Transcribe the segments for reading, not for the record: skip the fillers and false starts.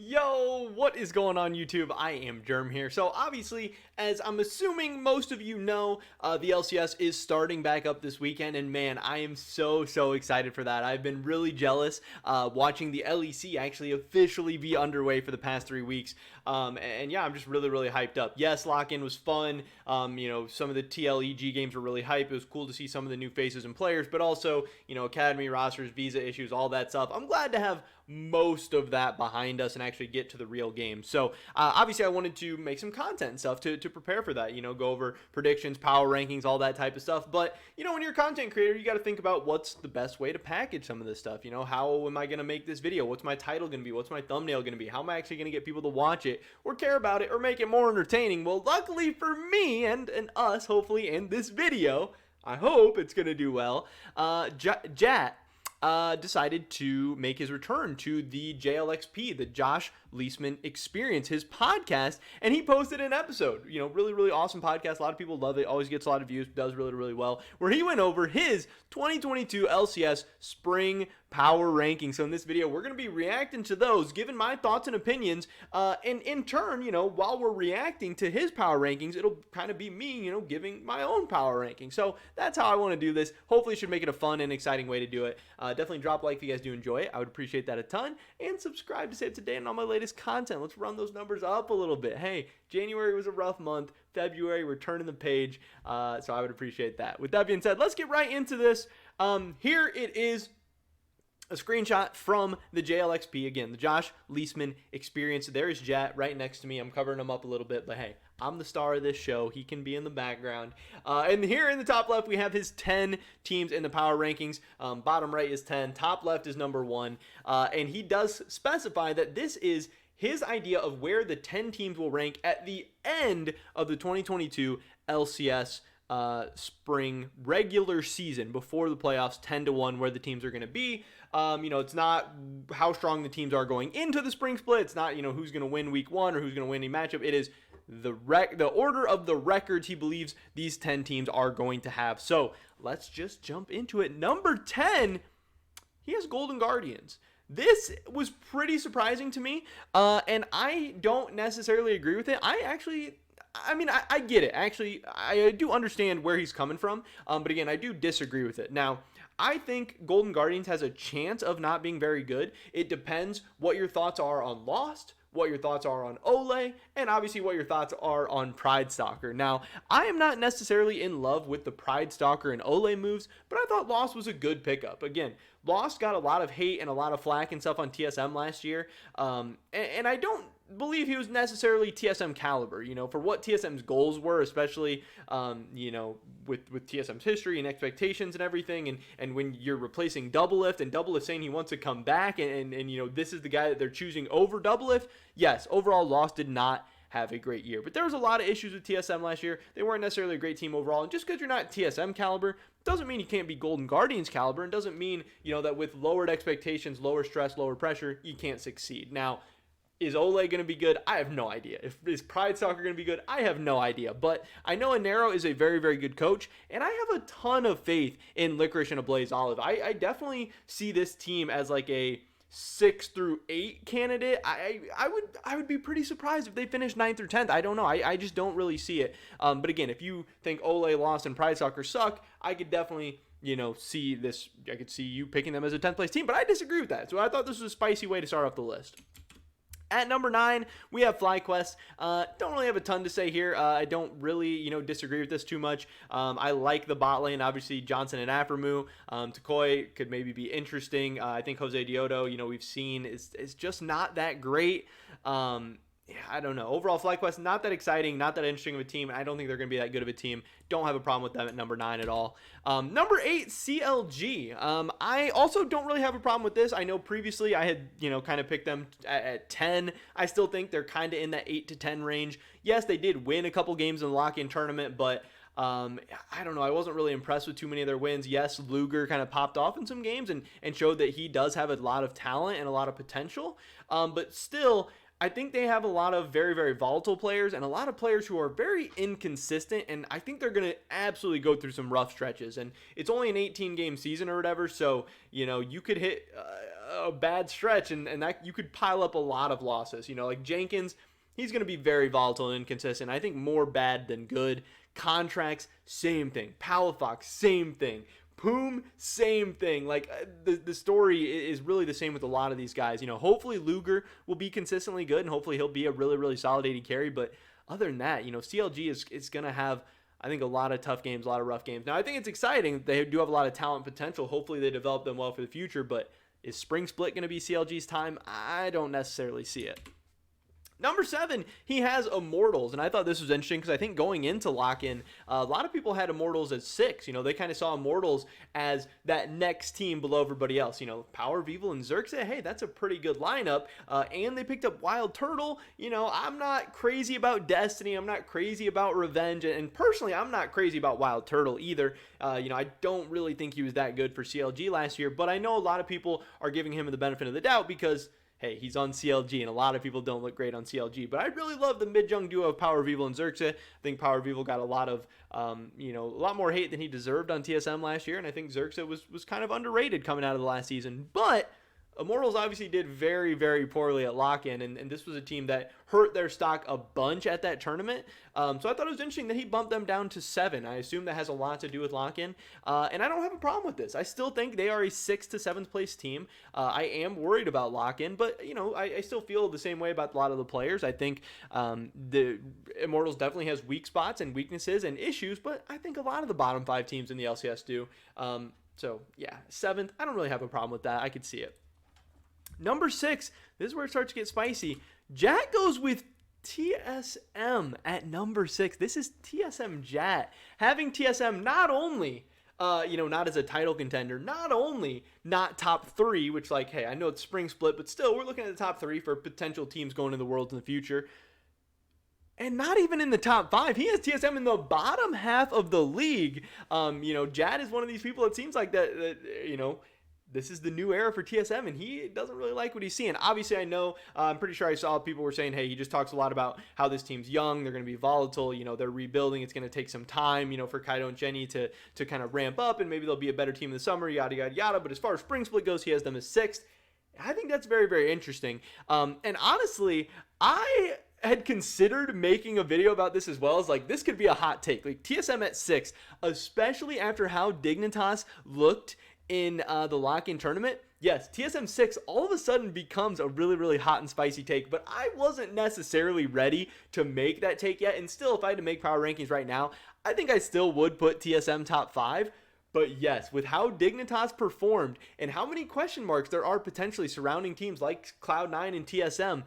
Yo, what is going on YouTube? I am Germ here. So obviously, as I'm assuming most of you know, the LCS is starting back up this weekend, and man, I am so excited for that. I've been really jealous watching the LEC actually officially be underway for the past 3 weeks. And yeah, I'm just really hyped up. Yes, lock-in was fun. Some of the TLEG games were really hype. It was cool to see some of the new faces and players, but also, academy rosters, visa issues, all that stuff. I'm glad to have most of that behind us and actually get to the real game. So obviously I wanted to make some content and stuff to prepare for that, go over predictions, power rankings, all that type of stuff. But when you're a content creator, you got to think about what's the best way to package some of this stuff. How am I going to make this video? What's my title going to be? What's my thumbnail going to be? How am I actually going to get people to watch it or care about it or make it more entertaining? Well, luckily for me and us, hopefully, in this video, I hope it's going to do well. Jatt decided to make his return to the JLXp, the Josh Leisman Experience, his podcast, and he posted an episode. Really awesome podcast. A lot of people love it. Always gets a lot of views. Does really well. Where he went over his 2022 LCS Spring Power Rankings. So in this video, we're going to be reacting to those, giving my thoughts and opinions. And in turn, while we're reacting to his power rankings, it'll kind of be me, giving my own power ranking. So that's how I want to do this. Hopefully, it should make it a fun and exciting way to do it. Definitely drop a like if you guys do enjoy it. I would appreciate that a ton. And subscribe to stay up to date on all my latest content. Let's run those numbers up a little bit. Hey, January was a rough month. February, we're turning the page. So I would appreciate that. With that being said, let's get right into this. Here it is. A screenshot from the JLXp, again, the Josh Leisman Experience. There is Jatt right next to me. I'm covering him up a little bit, but hey, I'm the star of this show. He can be in the background. And here in the top left, we have his 10 teams in the power rankings. Bottom right is 10. Top left is number 1. And he does specify that this is his idea of where the 10 teams will rank at the end of the 2022 LCS spring regular season, before the playoffs, 10-1 where the teams are going to be. It's not how strong the teams are going into the spring split. It's not, who's going to win week 1 or who's going to win a matchup. It is the order of the records he believes these 10 teams are going to have. So let's just jump into it. Number 10, he has Golden Guardians. This was pretty surprising to me, and I don't necessarily agree with it. I get it. Actually, I do understand where he's coming from, but again, I do disagree with it. Now, I think Golden Guardians has a chance of not being very good. It depends what your thoughts are on Lost, what your thoughts are on Ole, and obviously what your thoughts are on Pride Stalker. Now, I am not necessarily in love with the Pride Stalker and Ole moves, but I thought Lost was a good pickup. Again, Lost got a lot of hate and a lot of flack and stuff on TSM last year, and I don't believe he was necessarily TSM caliber, for what TSM's goals were, especially, with TSM's history and expectations and everything. And when you're replacing Doublelift and Doublelift saying he wants to come back and this is the guy that they're choosing over Doublelift. Yes, overall Lost did not have a great year, but there was a lot of issues with TSM last year. They weren't necessarily a great team overall. And just because you're not TSM caliber doesn't mean you can't be Golden Guardians caliber, and doesn't mean, that with lowered expectations, lower stress, lower pressure, you can't succeed. Now, is Ole going to be good? I have no idea. Is Pride Stalker going to be good? I have no idea. But I know Anero is a very good coach, and I have a ton of faith in Licorice and Ablaze Olive. I definitely see this team as like a 6 through 8 candidate. I would be pretty surprised if they finish 9th or 10th. I don't know. I just don't really see it. But again, if you think Ole, Lost, and Pride Stalker suck, I could definitely see this. I could see you picking them as a 10th place team. But I disagree with that. So I thought this was a spicy way to start off the list. At number 9, we have FlyQuest. Don't really have a ton to say here. I don't really, disagree with this too much. I like the bot lane. Obviously, Johnson and Aphromoo. Takoi could maybe be interesting. I think Jose Diodo, we've seen is just not that great. I don't know. Overall, FlyQuest, not that exciting, not that interesting of a team. I don't think they're going to be that good of a team. Don't have a problem with them at number 9 at all. Number 8, CLG. I also don't really have a problem with this. I know previously I had, kind of picked them at 10. I still think they're kind of in that 8 to 10 range. Yes, they did win a couple games in the lock-in tournament, but I don't know. I wasn't really impressed with too many of their wins. Yes, Luger kind of popped off in some games and showed that he does have a lot of talent and a lot of potential. But still, I think they have a lot of very, very volatile players and a lot of players who are very inconsistent. And I think they're going to absolutely go through some rough stretches. And it's only an 18-game season or whatever. So, you could hit a bad stretch and that you could pile up a lot of losses. Like Jenkins, he's going to be very volatile and inconsistent. I think more bad than good. Contracts, same thing. Palafox, same thing. Poom, same thing. Like the story is really the same with a lot of these guys. Hopefully Luger will be consistently good and hopefully he'll be a really, really solid AD carry. But other than that, CLG is going to have, I think, a lot of tough games, a lot of rough games. Now, I think it's exciting. They do have a lot of talent potential. Hopefully they develop them well for the future. But is Spring Split going to be CLG's time? I don't necessarily see it. Number 7, he has Immortals, and I thought this was interesting because I think going into lock-in, a lot of people had Immortals as 6. They kind of saw Immortals as that next team below everybody else. Power of Evil and Xerxes, hey, that's a pretty good lineup, and they picked up Wild Turtle. I'm not crazy about Destiny. I'm not crazy about Revenge, and personally, I'm not crazy about Wild Turtle either. I don't really think he was that good for CLG last year, but I know a lot of people are giving him the benefit of the doubt because hey, he's on CLG, and a lot of people don't look great on CLG. But I really love the mid-jung duo of Power of Evil and Xerxes. I think Power of Evil got a lot of, a lot more hate than he deserved on TSM last year, and I think Xerxes was kind of underrated coming out of the last season. But Immortals obviously did very, very poorly at lock-in, and this was a team that hurt their stock a bunch at that tournament. So I thought it was interesting that he bumped them down to 7. I assume that has a lot to do with lock-in, and I don't have a problem with this. I still think they are a 6th to 7th place team. I am worried about lock-in, but I still feel the same way about a lot of the players. I think the Immortals definitely has weak spots and weaknesses and issues, but I think a lot of the bottom 5 teams in the LCS do. So yeah, 7th, I don't really have a problem with that. I could see it. Number 6, this is where it starts to get spicy. Jatt goes with TSM at number 6. This is TSM Jatt. Having TSM not only, not as a title contender, not only not top 3, which hey, I know it's spring split, but still, we're looking at the top 3 for potential teams going to the Worlds in the future. And not even in the top 5. He has TSM in the bottom half of the league. Jatt is one of these people, it seems like that this is the new era for TSM, and he doesn't really like what he's seeing. Obviously, I know, I'm pretty sure I saw people were saying, hey, he just talks a lot about how this team's young, they're going to be volatile, they're rebuilding, it's going to take some time, for Kaido and Jenny to kind of ramp up, and maybe they'll be a better team in the summer, yada, yada, yada. But as far as Spring Split goes, he has them as 6th. I think that's very, very interesting. And honestly, I had considered making a video about this as well as this could be a hot take. TSM at 6, especially after how Dignitas looked in the lock-in tournament. Yes, TSM 6 all of a sudden becomes a really, really hot and spicy take, but I wasn't necessarily ready to make that take yet. And still, if I had to make power rankings right now, I think I still would put TSM top 5. But yes, with how Dignitas performed and how many question marks there are potentially surrounding teams like Cloud9 and TSM,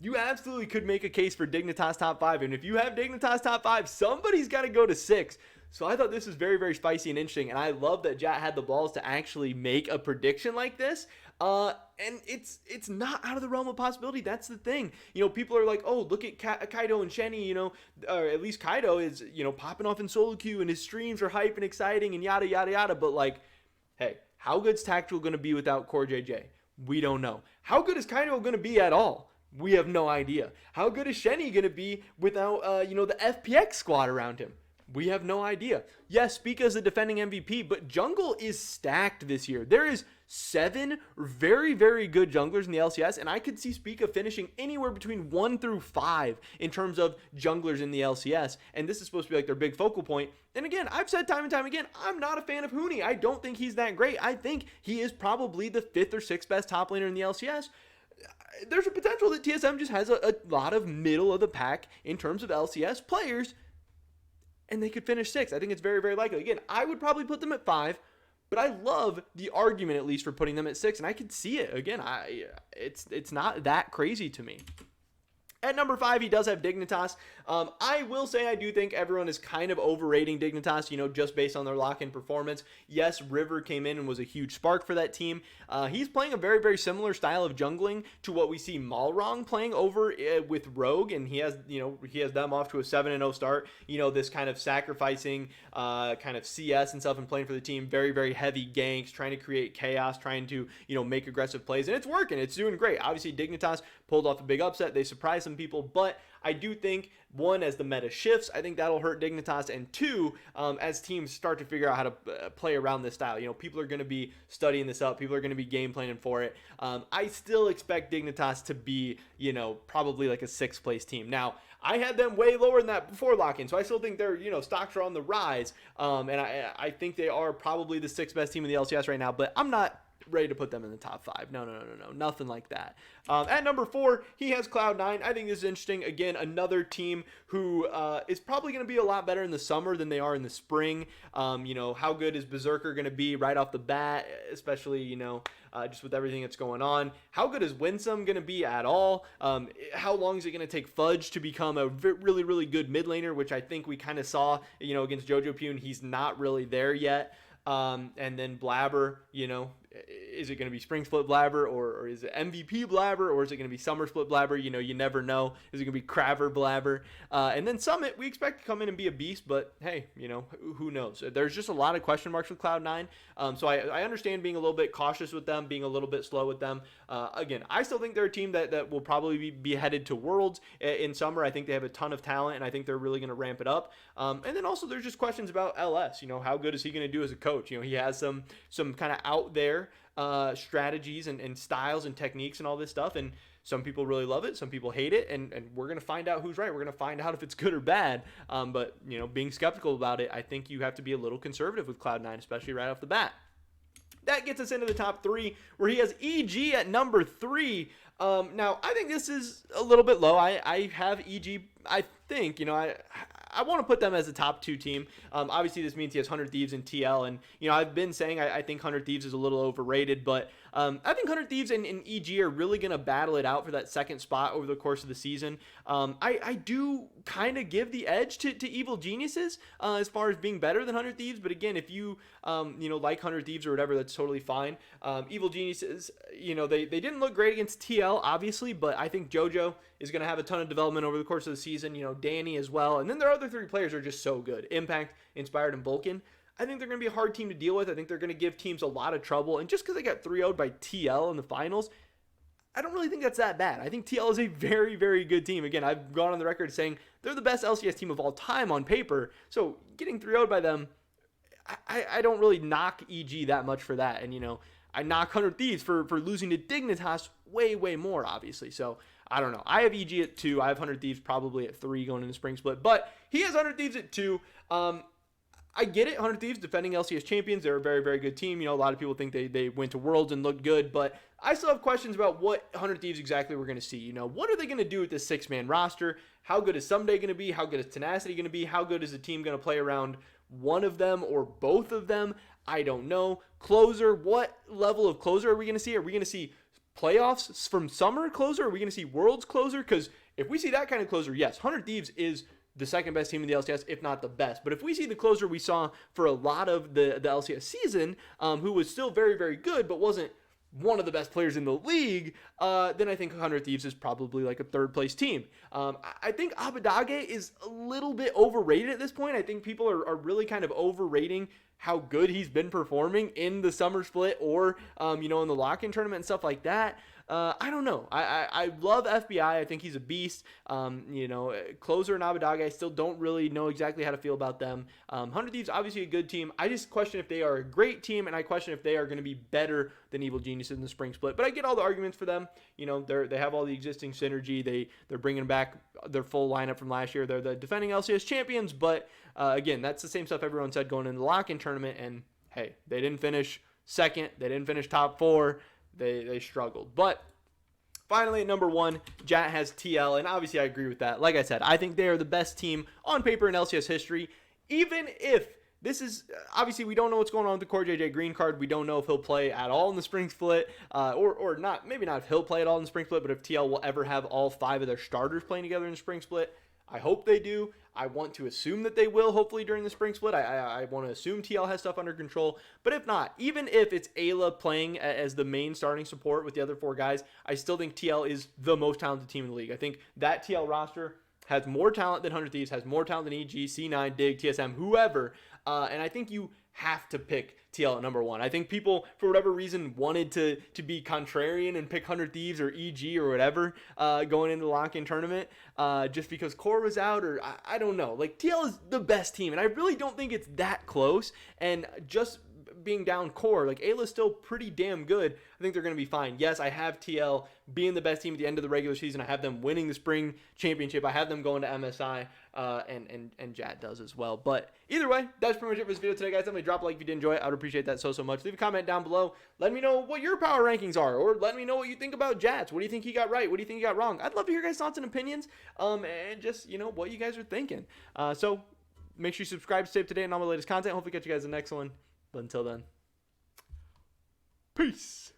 you absolutely could make a case for Dignitas top 5. And if you have Dignitas top 5, somebody's got to go to 6. So I thought this was very, very spicy and interesting, and I love that Jatt had the balls to actually make a prediction like this. And it's not out of the realm of possibility. That's the thing. People are like, oh, look at Kaido and Shenny, or at least Kaido is, popping off in solo queue, and his streams are hype and exciting and yada, yada, yada. But hey, how good's Tactical going to be without Core JJ? We don't know. How good is Kaido going to be at all? We have no idea. How good is Shenny going to be without, the FPX squad around him? We have no idea. Yes, Spica is the defending MVP, but jungle is stacked this year. There is 7 very, very good junglers in the LCS, and I could see Spica finishing anywhere between 1 through 5 in terms of junglers in the LCS, and this is supposed to be their big focal point. And again, I've said time and time again, I'm not a fan of Huni. I don't think he's that great. I think he is probably the 5th or 6th best top laner in the LCS. There's a potential that TSM just has a lot of middle of the pack in terms of LCS players, and they could finish 6th. I think it's very, very likely. Again, I would probably put them at 5, but I love the argument at least for putting them at 6, and I could see it. Again, it's not that crazy to me. At number 5, he does have Dignitas. I will say I do think everyone is kind of overrating Dignitas, just based on their lock-in performance. Yes, River came in and was a huge spark for that team. He's playing a very, very similar style of jungling to what we see Malrong playing over with Rogue, and he has them off to a 7-0 start. This kind of sacrificing kind of CS and stuff and playing for the team. Very, very heavy ganks, trying to create chaos, trying to, make aggressive plays, and it's working. It's doing great. Obviously, Dignitas pulled off a big upset. They surprised some people, but I do think, one, as the meta shifts, I think that'll hurt Dignitas, and two, as teams start to figure out how to play around this style. People are going to be studying this up. People are going to be game planning for it. I still expect Dignitas to be, probably like a 6th place team. Now, I had them way lower than that before lock-in, so I still think their, stocks are on the rise, and I think they are probably the 6th best team in the LCS right now, but I'm not ready to put them in the top 5. No, nothing like that. At number 4, he has Cloud9. I think this is interesting. Again, another team who is probably going to be a lot better in the summer than they are in the spring. How good is Berserker going to be right off the bat, especially, just with everything that's going on? How good is Winsome going to be at all? How long is it going to take Fudge to become a really, really good mid laner, which I think we kind of saw, against Jojo Pune. He's not really there yet. And then Blabber, is it going to be spring split Blabber, or is it MVP Blabber, or is it going to be summer split Blabber? You never know. Is it going to be Craver Blabber? And then Summit, we expect to come in and be a beast, but hey, who knows? There's just a lot of question marks with Cloud9. So I understand being a little bit cautious with them, being a little bit slow with them. Again, I still think they're a team that will probably be headed to Worlds in summer. I think they have a ton of talent, and I think they're really going to ramp it up. And then also there's just questions about LS. How good is he going to do as a coach? He has some kind of out there strategies and styles and techniques and all this stuff, and some people really love it, some people hate it, and we're going to find out who's right. We're going to find out if it's good or bad, but being skeptical about it, I think you have to be a little conservative with Cloud9, especially right off the bat. That gets us into the top 3, where he has EG at number 3. Now, I think this is a little bit low. I have EG, I think, I want to put them as a top 2 team. Obviously, this means he has 100 Thieves and TL, and I've been saying I think 100 Thieves is a little overrated, but I think 100 Thieves and EG are really going to battle it out for that 2nd spot over the course of the season. I do kind of give the edge to Evil Geniuses as far as being better than 100 Thieves, but again, if you like 100 Thieves or whatever, that's totally fine. Evil Geniuses, they didn't look great against TL, obviously, but I think JoJo is going to have a ton of development over the course of the season. Danny as well, and then their other 3 players are just so good. Impact, Inspired, and Vulcan. I think they're going to be a hard team to deal with. I think they're going to give teams a lot of trouble. And just because they got 3-0'd by TL in the finals, I don't really think that's that bad. I think TL is a very, very good team. Again, I've gone on the record saying they're the best LCS team of all time on paper. So getting 3-0'd by them, I don't really knock EG that much for that. And, I knock 100 Thieves for losing to Dignitas way, way more, obviously. So I don't know. I have EG at 2. I have 100 Thieves probably at 3 going into spring split. But he has 100 Thieves at 2. I get it. 100 Thieves, defending LCS champions. They're a very, very good team. A lot of people think they went to Worlds and looked good. But I still have questions about what 100 Thieves exactly we're going to see. What are they going to do with this 6-man roster? How good is Someday going to be? How good is Tenacity going to be? How good is the team going to play around one of them or both of them? I don't know. Closer, what level of closer are we going to see? Are we going to see playoffs from summer closer? Are we going to see Worlds closer? Because if we see that kind of closer, yes, 100 Thieves is the 2nd best team in the LCS, if not the best. But if we see the closer we saw for a lot of the LCS season, who was still very, very good, but wasn't one of the best players in the league, then I think 100 Thieves is probably like a 3rd place team. I think Abadage is a little bit overrated at this point. I think people are really kind of overrating how good he's been performing in the summer split or, in the lock-in tournament and stuff like that. I don't know. I love FBI. I think he's a beast. Closer and Abadage, I still don't really know exactly how to feel about them. 100 Thieves, obviously a good team. I just question if they are a great team, and I question if they are going to be better than Evil Geniuses in the spring split. But I get all the arguments for them. They have all the existing synergy. They're bringing back their full lineup from last year. They're the defending LCS champions. But again, that's the same stuff everyone said going into the lock-in tournament. And hey, they didn't finish 2nd. They didn't finish top 4. They struggled. But finally, at number 1, Jatt has TL, and obviously I agree with that. Like I said, I think they are the best team on paper in LCS history. Even if this is obviously we don't know what's going on with the core JJ Green card. We don't know if he'll play at all in the spring split, or not. Maybe not if he'll play at all in the spring split, but if TL will ever have all 5 of their starters playing together in the spring split. I hope they do. I want to assume that they will, hopefully, during the spring split. I want to assume TL has stuff under control. But if not, even if it's Ayla playing as the main starting support with the other 4 guys, I still think TL is the most talented team in the league. I think that TL roster has more talent than 100 Thieves, has more talent than EG, C9, Dig, TSM, whoever. And I think you have to pick TL at number 1. I think people, for whatever reason, wanted to be contrarian and pick 100 Thieves or EG or whatever going into the lock-in tournament just because Core was out, or I don't know. Like, TL is the best team, and I really don't think it's that close. And just being down Core, like, Ayla's still pretty damn good. I think they're going to be fine. Yes, I have TL being the best team at the end of the regular season. I have them winning the spring championship. I have them going to MSI, and Jatt does as well. But either way, that's pretty much it for this video today, guys. Definitely drop a like if you did enjoy it. I would appreciate that so much. Leave a comment down below. Let me know what your power rankings are, or let me know what you think about Jatt's. What do you think he got right? What do you think he got wrong? I'd love to hear your guys' thoughts and opinions, and just, what you guys are thinking. So make sure you subscribe to stay up to date on all my latest content. Hopefully catch you guys in the next one. But until then, peace.